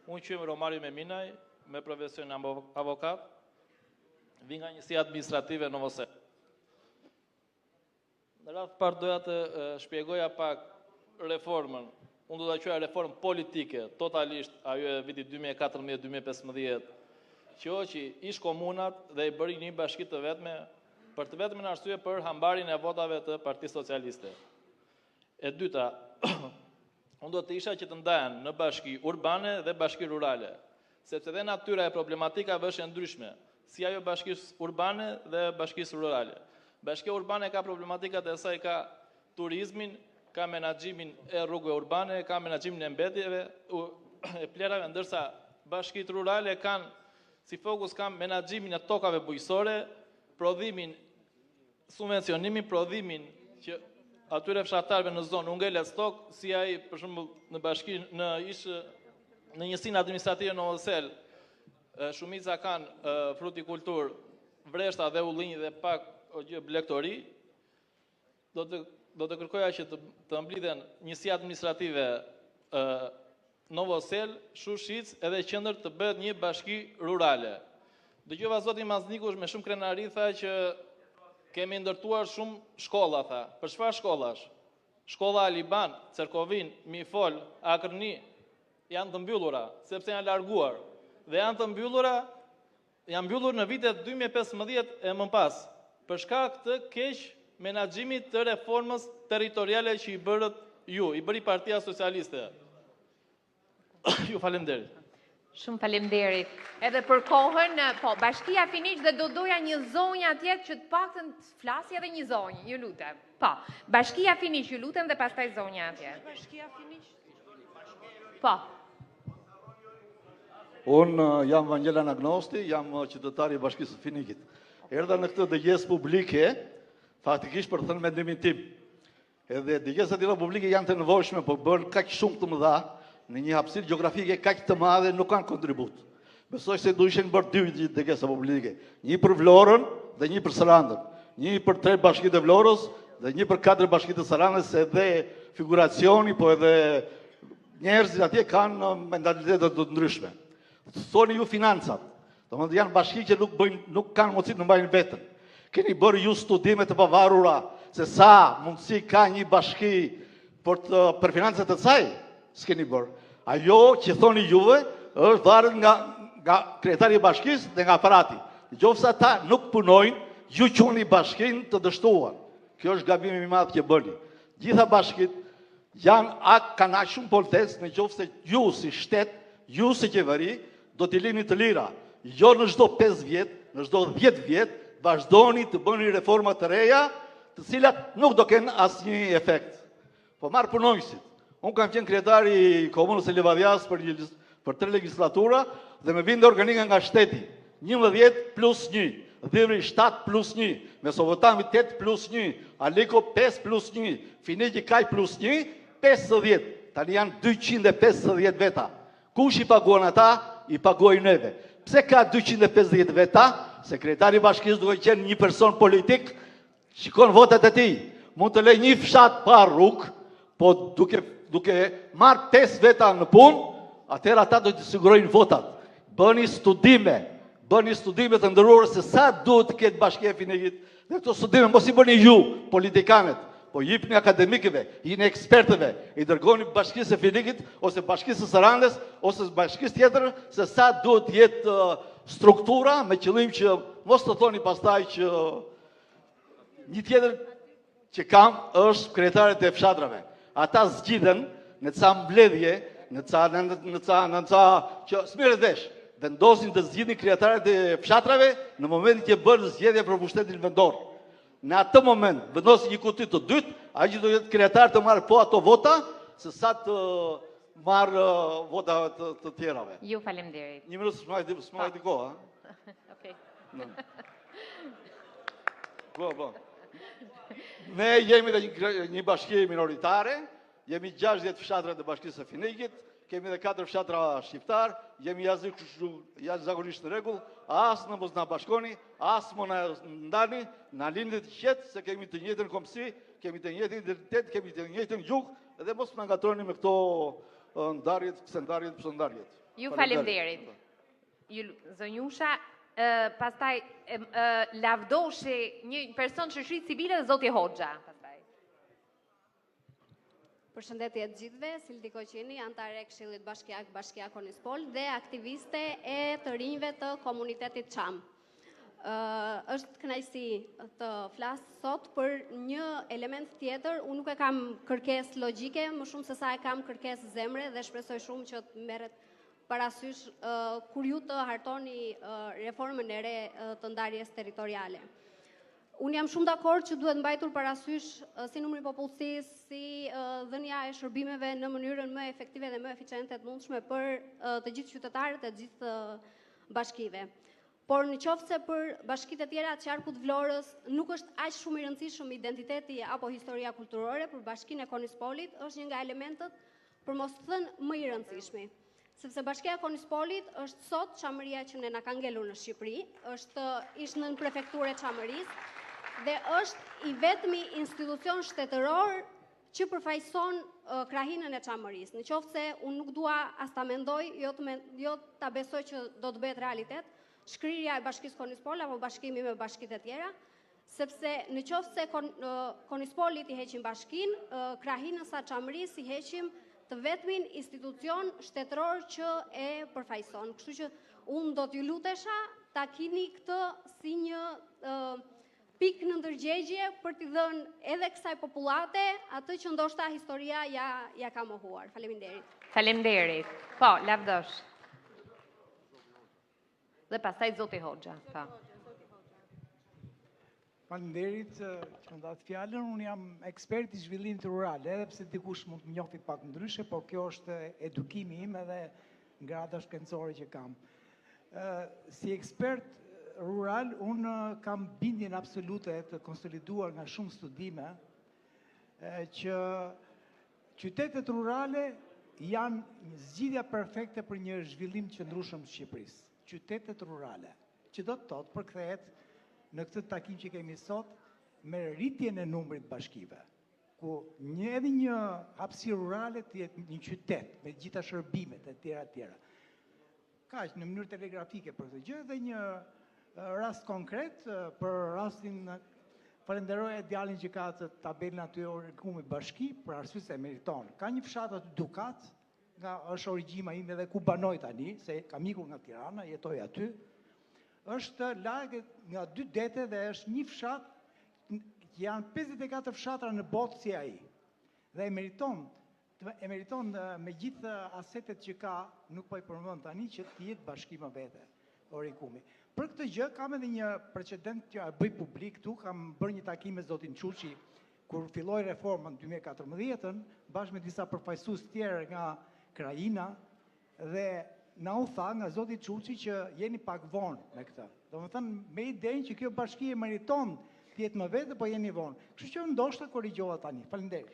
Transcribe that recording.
Unë quhem Romario Meminaj, me profesion avokat, vi nga njësia administrative në Vose. Në radhë parë doja të shpjegoja pak reformën. Unë do të quaja reformë politike, totalisht, ajo e vitit 2014-2015, që oqi ish komunat dhe i bëri një bashki të vetme, për të vetme në arsye për hambarin e votave të Partisë Socialiste. E dyta, unë do të isha që të ndahen në bashki urbane dhe bashki rurale, sepse dhe natyra e problematikave është e ndryshme, si ajo bashkisë urbane dhe bashkisë rurale. Bashkia urbane ka problematikat e saj, ka turizmin, ka menaxhimin e rrugëve urbane, ka menaxhimin e mbetjeve, e plerave, ndërsa bashkitë rurale kanë si fokus kanë menaxhimin e tokave bujqësore, prodhimin, subvencionimin, prodhimin që atyre fshatarëve në zonë ungelet stok, si ai për shembull në bashki në njësinë administrative në Osel, shumica kanë frutikultur, vreshta dhe ullinj dhe pak blegtori. Do të kërkoja që të mblidhen njësi administrative Novosel, Shushic edhe Qendër të bëhet një bashki rurale. Dëgjova zoti Maznikush me shumë krenari tha që kemi ndërtuar shumë shkolla, tha. Për çfarë shkollash? Shkolla Aliban, Cerkovin, Mifol, Akrni janë të mbyllura, sepse janë larguar. Dhe janë të mbyllura, janë mbyllur në vitet 2015 e më pas, për shkak të keq menaxhimit të reformës territoriale që i bërët ju, i bëri Partia Socialiste. Ju falenderit. Shumë falemderit. Edhe për kohën, po, Bashkia Finiq dhe do doja një zonjë atje që të paktën flasje edhe një zonjë, ju lutem. Po, Bashkia Finiq, ju lutem dhe pastaj zonja atje. Bashkia Finiq? Po. Unë jam Vangelan Agnosti, jam qytetari i Bashkisë Finiqit. Erdha në këtë dëgjesë publike, faktikisht për të thënë mendimin tim. Edhe dëgjesat e publike janë të nevojshme, por bën kaq shumë të mëdha, në një hapësirë gjeografike kaq të madhe nuk kanë kontribut. Besoj se do ishin bërë dy dëgjesa publike, një për Vlorën dhe një për Sarandën, një për 3 bashkitë e Vlorës dhe një për 4 bashkitë të Sarandës, edhe figuracioni, po edhe njerëzit atje kanë mentalitetet të ndryshme. Thoni ju financat, domethënë janë bashki që nuk kanë mundësi të mbajnë veten. Keni bërë ju studime të pavarura se sa mundësi ka një bashki për financat e saj? S'keni bërë. Ajo që thoni juve është varet nga kryetari i bashkisë dhe nga aparati. Nëse ata nuk punojnë, ju quheni bashkinë të dështuar. Kjo është gabimi i madh që bëni. Gjitha bashkitë kanë aq shumë politesë nëse ju si shtet, ju si qeveri do t'i lini të lira. Jo në çdo 5 vjet, në çdo 10 vjet vazhdoni të bëni reforma të reja, të cilat nuk do kenë asnjë efekt. Po marr punonjësit. Unë kam qenë kryetari i komunës së Livadhias për 3 legislatura dhe me vinde organika nga shteti. 11 plus 1, Dhivri 7 plus 1, Mesopotami 8 plus 1, Aliko 5 plus 1, Finiqi Kaj plus 1, 50. Tani janë 250 veta. Kush i paguan ata? I paguajnë neve. Pse ka 250 veta? Sekretari i bashkisë duhet qenë një person politik, shikon votat e tij. Mund të lejë një fshat pa rrugë, po duke marrë 5 veta në punë, atëherë ata do të sigurojnë votat. Bëni studime të ndërruara se sa duhet të ketë Bashkia e Finiqit. Dhe këto studime mos i bëni ju, politikanët, po i jepni akademikëve, i jeni ekspertëve, i dërgoni Bashkisë së Finiqit ose Bashkisë së Sarandës ose bashkisë tjetër se sa duhet të jetë struktura me qëllim që mos të thoni pastaj që një tjetër që kam është kryetarët e fshatrave. Ata zgjidhen në ca mbledhje, në ca që s'merret vesh, vendosin të zgjidhin kryetarët e fshatrave në momentin që bën zgjedhje për pushtetin vendor. Në atë moment vendosin një kuti të dytë, ai që do jetë kryetar të marrë po ato vota, se sa të marrë vota të tjerave. Ju falemderit. Një minutë s'majti kohë, ha? Okej. Po. Ne jemi dhe një bashki minoritare, jemi 60 fshatra të Bashkisë së Finiqit, kemi dhe 4 fshatra shqiptar, jemi jashtëzakonisht në rregull, as në mos na bashkoni, as më na ndani, na lindit qetë se kemi të njëjtën komsi, kemi të njëjtin identitet, kemi të njëjtin gjuhë dhe mos na ngatroni me këto ndarjet, pse ndarjet, pse ndarjet. Ju faleminderit. Ju zonjusha, pastaj lavdoshi një person shoqëri civile dhe zoti Hoxha. Përshëndetje të gjithëve, Sildi Koqini, antare e Këshillit Bashkiak, Bashkia Konispol dhe aktiviste e të rinjve të komunitetit Çam. Është kënaqësi të flas sot për një element tjetër. Unë nuk e kam kërkesë logjike, më shumë se sa e kam kërkesë zemre dhe shpresoj shumë që të merret parasysh kur ju të hartoni reformën e re të ndarjes territoriale. Unë jam shumë dakord që duhet mbajtur parasysh si numri i popullsisë, si dhënia e shërbimeve në mënyrën më efektive dhe më eficiente të mundshme për të gjithë qytetarët e të gjithë bashkive. Por në qoftë se për bashkitë e tjera të qarkut Vlorës nuk është aq shumë i rëndësishëm identiteti apo historia kulturore, për bashkinë e Konispolit është një nga elementët, për mos të thënë më i rëndësishmi. Sepse bashkia e Konispolit është sot Çamëria që ne na ka ngelur në Shqipëri, ish nën prefekturë e Çamërisë, dhe është i vetmi institucion shtetëror që përfaqëson krahinën e Çamërisë. Në qoftë se unë nuk dua as ta mendoj, jo ta besoj që do të bëhet realitet, shkrirja e Bashkisë Konispol apo bashkimi me bashkitë e tjera, sepse në qoftë se Konispolit i heqim bashkinë, krahinën sa Çamërisë i heqim të vetmin institucion shtetëror që e përfaqëson. Kështu që unë do t'ju lutesha ta keni këtë si një pikë në ndërgjegje për t'i dhënë edhe kësaj popullate atë që ndoshta historia ja ka mohuar. Faleminderit. Faleminderit. Po, lavdosh. Dhe pastaj zoti Hoxha. Po. Faleminderit që më datë fjalën. Unë jam ekspert i zhvillimit rural, edhe pse dikush mund të njohë pak ndryshe, por kjo është edukimi im edhe grada shkencore që kam. Si ekspert rural, unë kam bindjen absolute të konsoliduar nga shumë studime që qytetet rurale janë një zgjidhja perfekte për një zhvillim të qëndrueshëm të Shqipërisë. Qytetet rurale, që do të thotë përkthehet në këtë takim që kemi sot me rritjen e numrit bashkive, ku edhe një hapësirë rurale të jetë një qytet me gjitha shërbimet e tjera. Kaq në mënyrë telegrafike për këtë gjë dhe një rast konkret për rastin falenderoj djalin që ka të tabelën aty Orikumi Bashki për arsye se meriton. Ka një fshat aty Dukat, nga është origjina ime dhe ku banoj tani, se kam ikur nga Tirana, jetoj aty. Është larg nga 2 dete dhe është një fshat, janë 54 fshatra në botë si ai. Dhe e meriton me gjithë asetet që ka, nuk po i përmend tani, që të jetë bashki më vete Orikumi. Për këtë gjë kam edhe një precedent që e bëj publik këtu, kam bërë një takim me zotin Çuçi kur filloi reformën 2014, bashkë me disa përfaqësues tjerë nga Krajina dhe na u tha nga zoti Çuçi që jeni pak vonë me këtë. Domethënë me idenë që kjo bashki e meriton të jetë më vete, po jeni vonë. Kështu që ndoshta korrigjohet tani. Faleminderit.